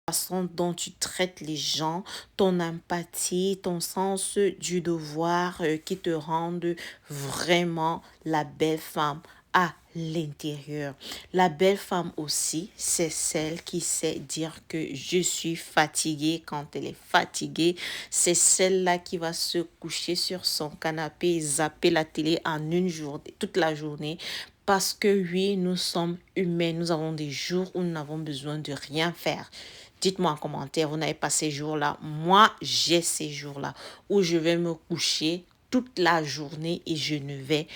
façon dont tu traites les gens, ton empathie, ton sens du devoir qui te rendent vraiment la belle femme à l'intérieur. La belle femme aussi, c'est celle qui sait dire que je suis fatiguée quand elle est fatiguée. C'est celle-là qui va se coucher sur son canapé et zapper la télé en une journée, toute la journée. Parce que oui, nous sommes humains. Nous avons des jours où nous n'avons besoin de rien faire. Dites-moi en commentaire, vous n'avez pas ces jours-là. Moi, j'ai ces jours-là où je vais me coucher toute la journée et je ne vais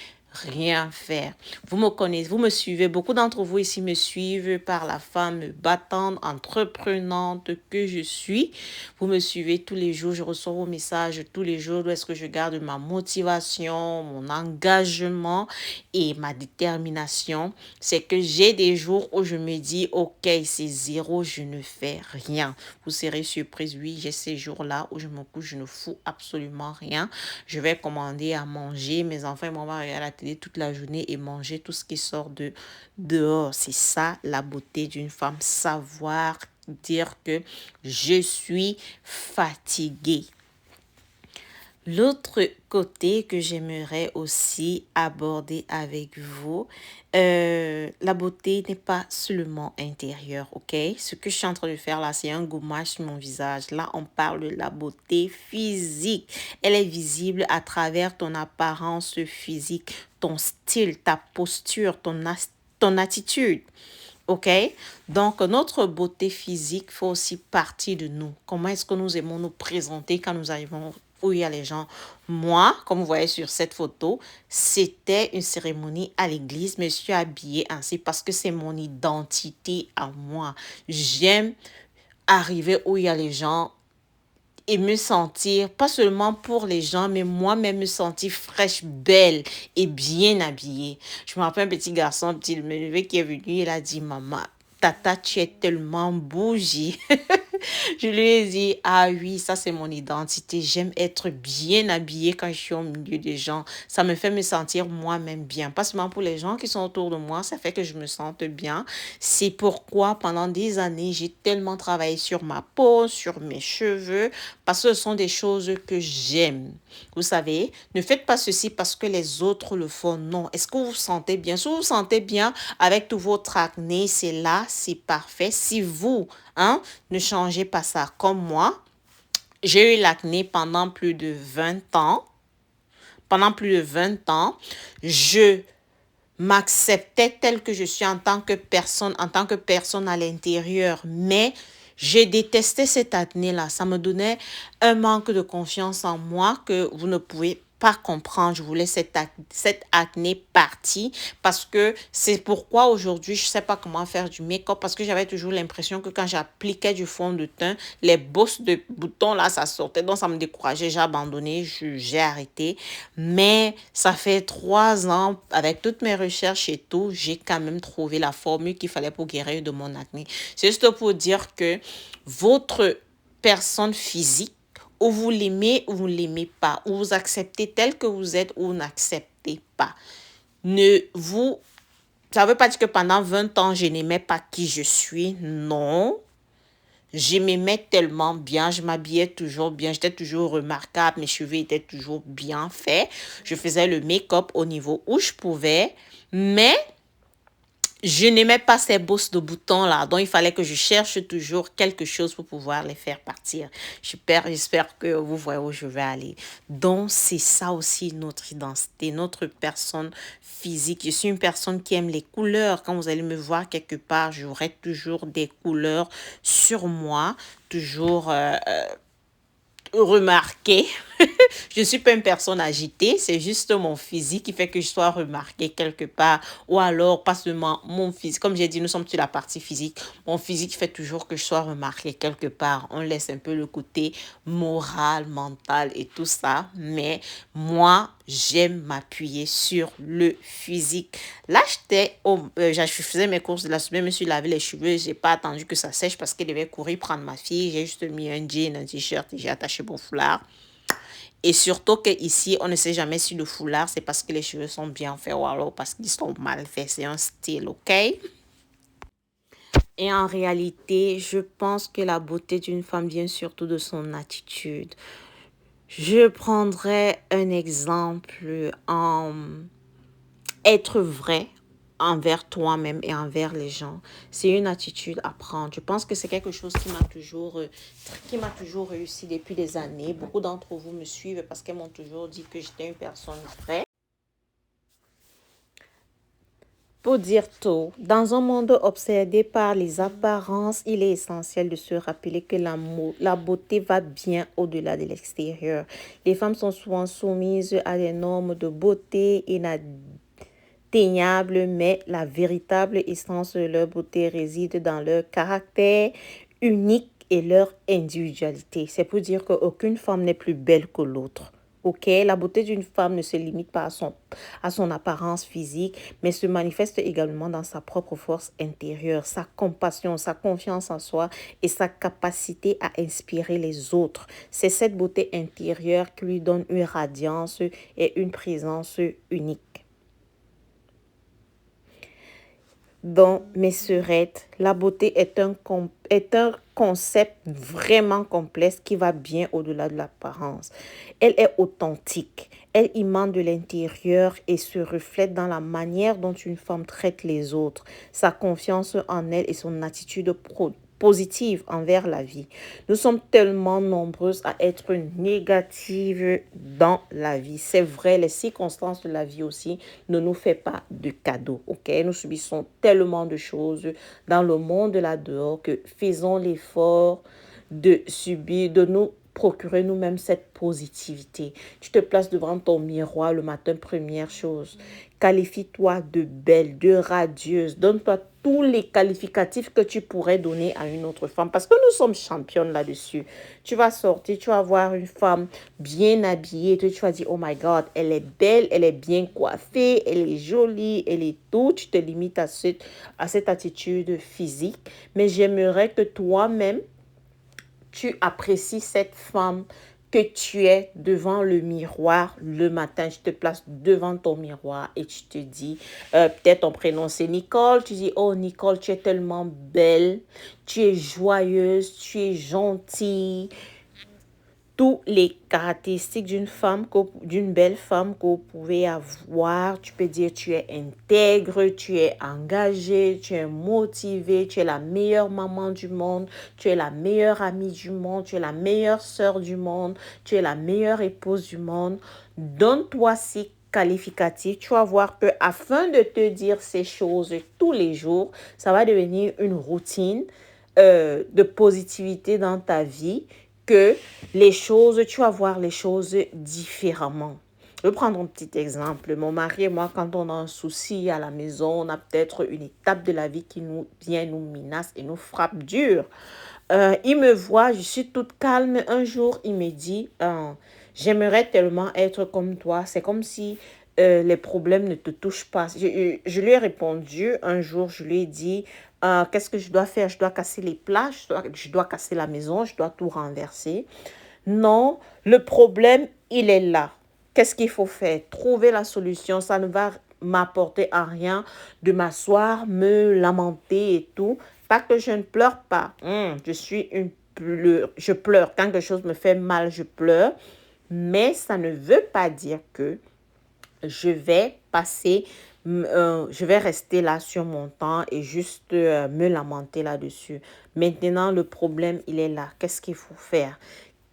rien faire. Vous me connaissez, vous me suivez. Beaucoup d'entre vous ici me suivent par la femme battante, entreprenante que je suis. Vous me suivez tous les jours. Je reçois vos messages tous les jours. Où est-ce que je garde ma motivation, mon engagement et ma détermination? C'est que j'ai des jours où je me dis, ok, c'est zéro, je ne fais rien. Vous serez surprise, oui, j'ai ces jours-là où je me couche, je ne fous absolument rien. Je vais commander à manger. Mes enfants, ils vont regarder la télé toute la journée et manger tout ce qui sort de dehors. C'est ça la beauté d'une femme, savoir dire que je suis fatiguée. L'autre côté que j'aimerais aussi aborder avec vous, la beauté n'est pas seulement intérieure, ok? Ce que je suis en train de faire là, c'est un gommage sur mon visage. Là, on parle de la beauté physique. Elle est visible à travers ton apparence physique, ton style, ta posture, ton attitude. OK? Donc, notre beauté physique fait aussi partie de nous. Comment est-ce que nous aimons nous présenter quand nous arrivons où il y a les gens? Moi, comme vous voyez sur cette photo, c'était une cérémonie à l'église, mais je suis habillée ainsi parce que c'est mon identité à moi. J'aime arriver où il y a les gens et me sentir, pas seulement pour les gens, mais moi-même me sentir fraîche, belle et bien habillée. Je me rappelle un petit garçon, un petit levé qui est venu, il a dit, maman, tata, tu es tellement bougie. Je lui ai dit, ah oui, ça c'est mon identité. J'aime être bien habillée quand je suis au milieu des gens. Ça me fait me sentir moi-même bien. Pas seulement pour les gens qui sont autour de moi, ça fait que je me sente bien. C'est pourquoi pendant des années, j'ai tellement travaillé sur ma peau, sur mes cheveux, parce que ce sont des choses que j'aime. Vous savez, ne faites pas ceci parce que les autres le font. Non. Est-ce que vous vous sentez bien? Si vous vous sentez bien avec tout votre acné, c'est là, c'est parfait. Si vous, ne changez pas ça comme moi. J'ai eu l'acné pendant plus de 20 ans. Pendant plus de 20 ans, je m'acceptais telle que je suis en tant que personne à l'intérieur. Mais j'ai détesté cette acné-là. Ça me donnait un manque de confiance en moi que vous ne pouvez pas comprendre. Je voulais cette acné partie parce que c'est pourquoi aujourd'hui, je ne sais pas comment faire du make-up parce que j'avais toujours l'impression que quand j'appliquais du fond de teint, les bosses de boutons là, ça sortait. Donc, ça me décourageait. J'ai abandonné, j'ai arrêté. Mais ça fait 3 ans, avec toutes mes recherches et tout, j'ai quand même trouvé la formule qu'il fallait pour guérir de mon acné. C'est juste pour dire que votre personne physique, ou vous l'aimez ou vous ne l'aimez pas, ou vous acceptez tel que vous êtes ou vous n'acceptez pas. Ça ne veut pas dire que pendant 20 ans, je n'aimais pas qui je suis. Non. Je m'aimais tellement bien, je m'habillais toujours bien, j'étais toujours remarquable, mes cheveux étaient toujours bien faits. Je faisais le make-up au niveau où je pouvais, mais je n'aimais pas ces bosses de boutons là, donc il fallait que je cherche toujours quelque chose pour pouvoir les faire partir. J'espère que vous voyez où je vais aller. Donc c'est ça aussi notre identité, notre personne physique. Je suis une personne qui aime les couleurs. Quand vous allez me voir quelque part, j'aurai toujours des couleurs sur moi, toujours remarqué. Je ne suis pas une personne agitée, c'est juste mon physique qui fait que je sois remarquée quelque part. Ou alors, pas seulement mon physique. Comme j'ai dit, nous sommes sur la partie physique. Mon physique fait toujours que je sois remarquée quelque part. On laisse un peu le côté moral, mental et tout ça. Mais moi, j'aime m'appuyer sur le physique. Là, je faisais mes courses de la semaine, je me suis lavé les cheveux. J'ai pas attendu que ça sèche parce qu'elle devait courir prendre ma fille. J'ai juste mis un jean, un t-shirt et j'ai attaché mon foulard. Et surtout qu'ici, on ne sait jamais si le foulard, c'est parce que les cheveux sont bien faits ou alors parce qu'ils sont mal faits. C'est un style, ok? Et en réalité, je pense que la beauté d'une femme vient surtout de son attitude. Je prendrais un exemple en être vrai envers toi-même et envers les gens. C'est une attitude à prendre. Je pense que c'est quelque chose qui m'a toujours réussi depuis des années. Beaucoup d'entre vous me suivent parce qu'elles m'ont toujours dit que j'étais une personne vraie. Pour dire tout, dans un monde obsédé par les apparences, il est essentiel de se rappeler que la beauté va bien au-delà de l'extérieur. Les femmes sont souvent soumises à des normes de beauté inatteignables, mais la véritable essence de leur beauté réside dans leur caractère unique et leur individualité. C'est pour dire qu'aucune femme n'est plus belle que l'autre. Ok, la beauté d'une femme ne se limite pas à son apparence physique, mais se manifeste également dans sa propre force intérieure, sa compassion, sa confiance en soi et sa capacité à inspirer les autres. C'est cette beauté intérieure qui lui donne une radiance et une présence unique. Dans mes sœurettes, la beauté est un concept vraiment complexe qui va bien au-delà de l'apparence. Elle est authentique, elle émane de l'intérieur et se reflète dans la manière dont une femme traite les autres, sa confiance en elle et son attitude positive envers la vie. Nous sommes tellement nombreuses à être négatives dans la vie. C'est vrai, les circonstances de la vie aussi ne nous fait pas de cadeaux, ok? Nous subissons tellement de choses dans le monde là-dehors que faisons l'effort de subir, de nous procurer nous-mêmes cette positivité. Tu te places devant ton miroir le matin, première chose. Qualifie-toi de belle, de radieuse. Donne-toi tous les qualificatifs que tu pourrais donner à une autre femme parce que nous sommes championnes là-dessus. Tu vas sortir, tu vas voir une femme bien habillée, tu vas dire, oh my God, elle est belle, elle est bien coiffée, elle est jolie, elle est tout. Tu te limites à cette attitude physique, mais j'aimerais que toi-même, tu apprécies cette femme que tu es devant le miroir le matin. Je te place devant ton miroir et tu te dis, peut-être ton prénom c'est Nicole, tu dis, oh Nicole, tu es tellement belle, tu es joyeuse, tu es gentille, toutes les caractéristiques d'une belle femme que vous pouvez avoir. Tu peux dire tu es intègre, tu es engagé, tu es motivé, tu es la meilleure maman du monde, tu es la meilleure amie du monde, tu es la meilleure sœur du monde, tu es la meilleure épouse du monde. Donne-toi ces qualificatifs. Tu vas voir que afin de te dire ces choses tous les jours, ça va devenir une routine de positivité dans ta vie que les choses, tu vas voir les choses différemment. Je vais prendre un petit exemple. Mon mari et moi, quand on a un souci à la maison, on a peut-être une étape de la vie qui nous vient, nous menace et nous frappe dur. Il me voit, je suis toute calme. Un jour, il me dit, j'aimerais tellement être comme toi. C'est comme si les problèmes ne te touchent pas. Je lui ai répondu un jour, je lui ai dit, qu'est-ce que je dois faire? Je dois casser les plats, je dois casser la maison, je dois tout renverser. Non, le problème, il est là. Qu'est-ce qu'il faut faire? Trouver la solution. Ça ne va m'apporter à rien de m'asseoir, me lamenter et tout. Pas que je ne pleure pas. Je suis une pleure. Je pleure. Quand quelque chose me fait mal, je pleure. Mais ça ne veut pas dire que je vais rester là sur mon temps et juste me lamenter là-dessus. Maintenant, le problème, il est là. Qu'est-ce qu'il faut faire?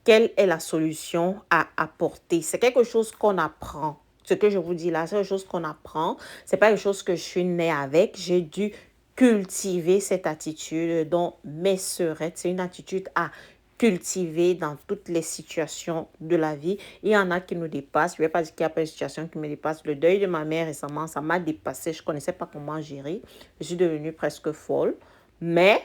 Quelle est la solution à apporter? C'est quelque chose qu'on apprend. Ce que je vous dis là, c'est quelque chose qu'on apprend. C'est pas quelque chose que je suis née avec. J'ai dû cultiver cette attitude dont mes sœurettes. C'est une attitude à cultiver dans toutes les situations de la vie. Il y en a qui nous dépassent. Je ne vais pas dire qu'il n'y a pas de situation qui me dépasse. Le deuil de ma mère récemment, ça m'a dépassé. Je ne connaissais pas comment gérer. Je suis devenue presque folle. Mais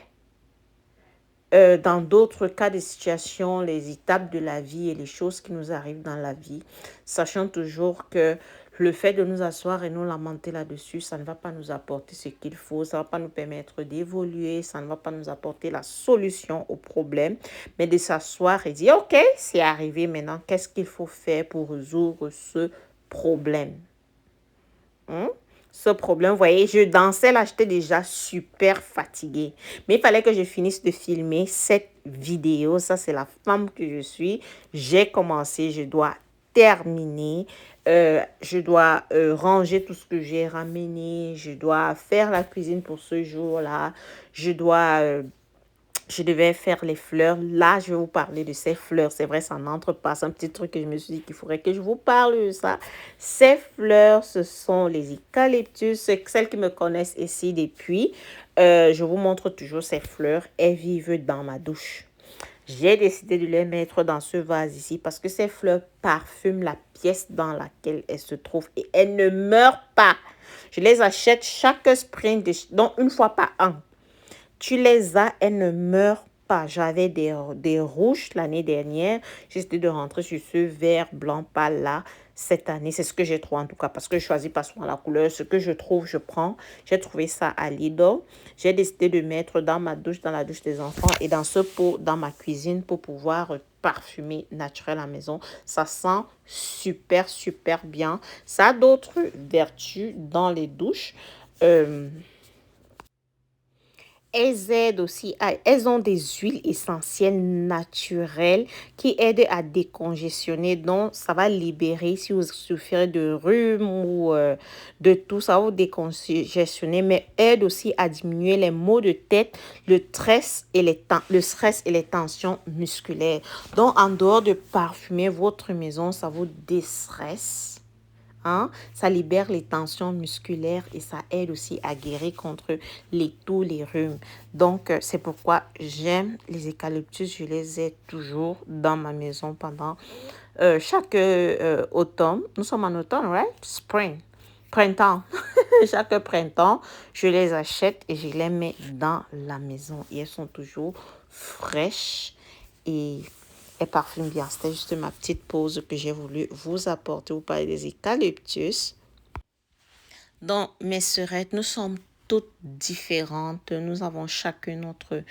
dans d'autres cas de situation, les étapes de la vie et les choses qui nous arrivent dans la vie, sachant toujours que le fait de nous asseoir et nous lamenter là-dessus, ça ne va pas nous apporter ce qu'il faut, ça ne va pas nous permettre d'évoluer, ça ne va pas nous apporter la solution au problème, mais de s'asseoir et dire, OK, c'est arrivé maintenant, qu'est-ce qu'il faut faire pour résoudre ce problème? Hein? ce problème. Vous voyez, je dansais là, j'étais déjà super fatiguée. Mais il fallait que je finisse de filmer cette vidéo. Ça, c'est la femme que je suis. J'ai commencé, je dois terminer. Je dois ranger tout ce que j'ai ramené. Je dois faire la cuisine pour ce jour-là. Je devais faire les fleurs. Là, je vais vous parler de ces fleurs. C'est vrai, ça n'entre pas. C'est un petit truc que je me suis dit qu'il faudrait que je vous parle de ça. Ces fleurs, ce sont les eucalyptus. Celles qui me connaissent ici depuis, je vous montre toujours ces fleurs. Elles vivent dans ma douche. J'ai décidé de les mettre dans ce vase ici parce que ces fleurs parfument la pièce dans laquelle elles se trouvent et elles ne meurent pas. Je les achète chaque sprint, donc une fois par an. Tu les as, elles ne meurent pas. J'avais des rouges l'année dernière. J'ai décidé de rentrer sur ce vert blanc pâle là cette année. C'est ce que j'ai trouvé en tout cas parce que je choisis pas souvent la couleur. Ce que je trouve, je prends. J'ai trouvé ça à Lidl. J'ai décidé de mettre dans ma douche, dans la douche des enfants et dans ce pot dans ma cuisine pour pouvoir parfumer naturel à la maison. Ça sent super, super bien. Ça a d'autres vertus dans les douches. Euh, Elles aident aussi elles ont des huiles essentielles naturelles qui aident à décongestionner. Donc, ça va libérer si vous souffrez de rhume ou de tout, ça va vous décongestionner, mais aide aussi à diminuer les maux de tête, le stress et les tensions musculaires. Donc, en dehors de parfumer votre maison, ça vous déstresse. Hein? Ça libère les tensions musculaires et ça aide aussi à guérir contre les toux, les rhumes. Donc, c'est pourquoi j'aime les eucalyptus. Je les ai toujours dans ma maison pendant chaque automne. Nous sommes en automne, right? Spring. Printemps. Chaque printemps, je les achète et je les mets dans la maison. Et elles sont toujours fraîches et parfument bien. C'était juste ma petite pause que j'ai voulu vous apporter. Vous parler des eucalyptus. Donc, mes sœurettes, nous sommes toutes différentes. Nous avons chacune notre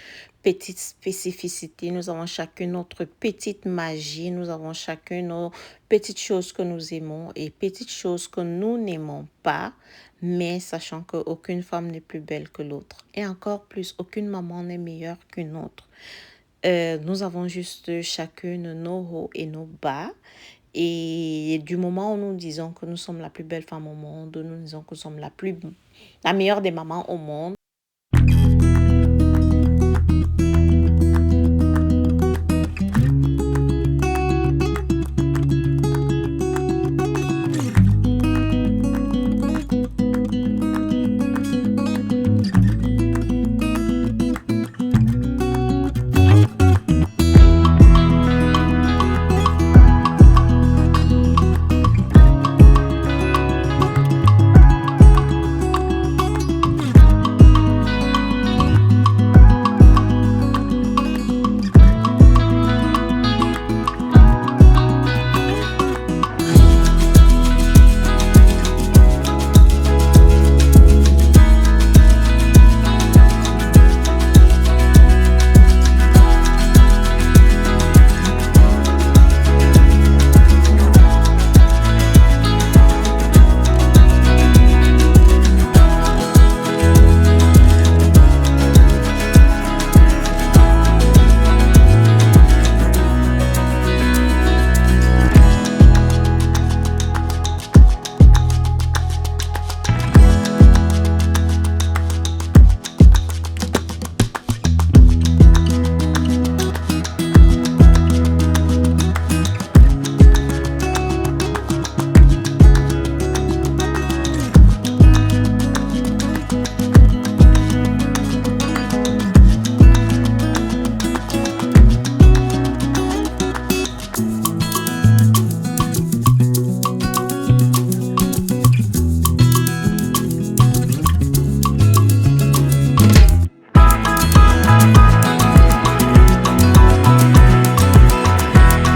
petite spécificité. Nous avons chacune notre petite magie. Nous avons chacune nos petites choses que nous aimons et petites choses que nous n'aimons pas. Mais sachant qu'aucune femme n'est plus belle que l'autre. Et encore plus, aucune maman n'est meilleure qu'une autre. Nous avons juste chacune nos hauts et nos bas. Et du moment où nous disons que nous sommes la plus belle femme au monde, nous disons que nous sommes la meilleure des mamans au monde,